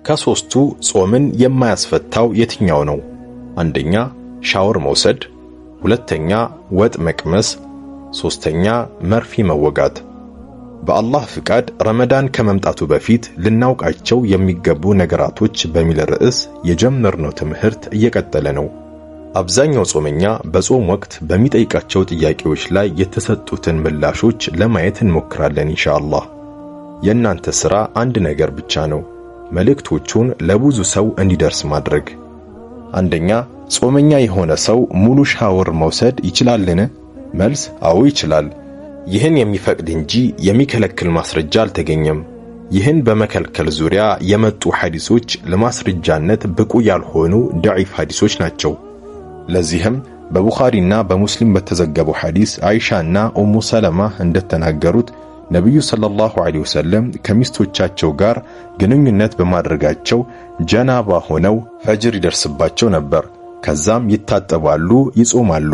ከሶስቱ ጾምን የማያስፈታው የትኛው ነው? አንደኛ ሻወር መውሰድ፣ ሁለተኛ ወጥ መቅመስ፣ ሶስተኛ መርፌ መወጋት። በአላህ ፍቃድ ረመዳን ከመምጣቱ በፊት ልናውቃቸው የሚገቡ ነገራቶች በሚል ርዕስ የጀመርነው ትምህርት እየቀጠለ ነው። አብዛኛው ጾመኛ በጾም ወቅት በሚጠይቃቸው ጥያቄዎች ላይ የተሰጡትን ምላሾች ለማየት እንሞክራለን ኢንሻአላህ። የእናንተ ሥራ አንድ ነገር ብቻ ነው፣ መልእክቶቹን ለብዙ ሰው እንዲደርስ ማድረግ። አንደኛ ጾመኛ የሆነ ሰው ሙሉ ሻወር መውሰድ ይችላልን? መልስ አዎ ይችላል። ይህን የሚፈቅድ እንጂ የሚከለክል ማስረጃ አልተገኘም። ይህን በመከልከል ዙሪያ የመጡ ሐዲሶች ለማስረጃነት ብቁ ያልሆኑ ضعيف ሐዲሶች ናቸው። ለዚህም በቡኻሪና በሙስሊም በተዘገበው ሐዲስ አይሻና ኡሙ ሰለማ እንደተናገሩት ነብዩ ሰለላሁ ዐለይሂ ወሰለም ከሚስቶቻቸው ጋር ግንኙነት በማድረጋቸው ጀናባ ሆነው ፈጅር ይደርስባቸው ነበር። ከዛም ይታጠባሉ፣ ይጾማሉ።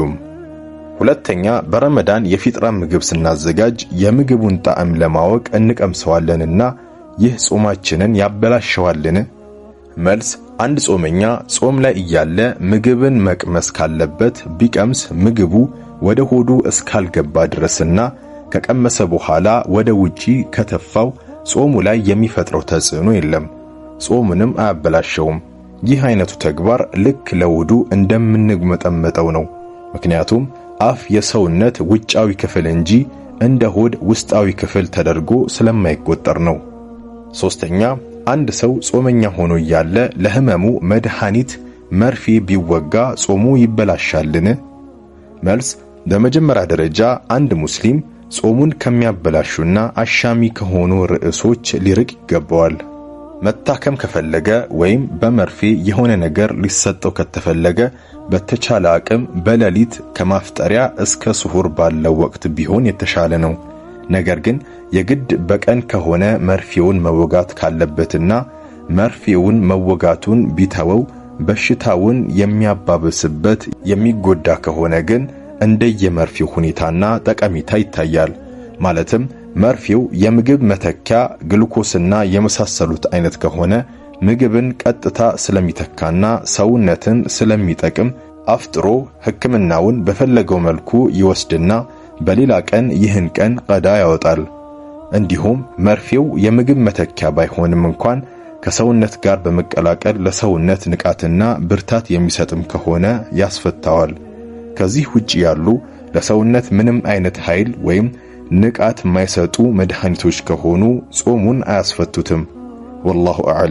ሁለተኛ በረመዳን የፊጥራ ምግብ ስናዘጋጅ የምግቡን ጣዕም ለማወቅ እንቀምሰዋለንና ይህ ጾማችንን ያበላሸዋልን? መልስ አንድ ጾመኛ ጾም ላይ እያለ ምግብን መቅመስ ካለበት ቢቀምስ ምግቡ ወደ ሆዱ እስካልገባ ድረስና ከቀመሰ በኋላ ወደ ውጪ ከተፋው ጾሙ ላይ የሚፈጥረው ተጽዕኖ የለም፣ ጾሙንም አያበላሸውም። ይህ አይነቱ ተግባር ልክ ለውዱ እንደምንግመጠመጠው ነው። ምክንያቱም አፍ የሰውነት ውጫዊ ክፍል እንጂ እንደ ሆድ ውስጣዊ ክፍል ተደርጎ ስለማይቆጠር ነው። ሶስተኛ አንድ ሰው ጾመኛ ሆኖ እያለ ለህመሙ መድኃኒት መርፌ ቢወጋ ጾሙ ይበላሻልን? መልስ በመጀመሪያ ደረጃ አንድ ሙስሊም ጾሙን ከሚያበላሹና አሻሚ ከሆኑ ርዕሶች ሊርቅ ይገባዋል። መታከም ከፈለገ ወይም በመርፌ የሆነ ነገር ሊሰጠው ከተፈለገ በተቻለ አቅም በሌሊት ከማፍጠሪያ እስከ ስሁር ባለው ወቅት ቢሆን የተሻለ ነው። ነገር ግን የግድ በቀን ከሆነ መርፌውን መወጋት ካለበትና መርፌውን መወጋቱን ቢተወው በሽታውን የሚያባብስበት የሚጎዳ ከሆነ ግን እንደየመርፌው ሁኔታና ጠቀሜታ ይታያል። ማለትም መርፌው የምግብ መተኪያ ግሉኮስና የመሳሰሉት አይነት ከሆነ ምግብን ቀጥታ ስለሚተካና ሰውነትን ስለሚጠቅም አፍጥሮ ሕክምናውን በፈለገው መልኩ ይወስድና በሌላ ቀን ይህን ቀን ቀዳ ያወጣል። እንዲሁም መርፌው የምግብ መተኪያ ባይሆንም እንኳን ከሰውነት ጋር በመቀላቀል ለሰውነት ንቃትና ብርታት የሚሰጥም ከሆነ ያስፈታዋል። ከዚህ ውጪ ያሉ ለሰውነት ምንም አይነት ኃይል ወይም ንቃት የማይሰጡ መድኃኒቶች ከሆኑ ጾሙን አያስፈቱትም። ወላሁ አዕለም።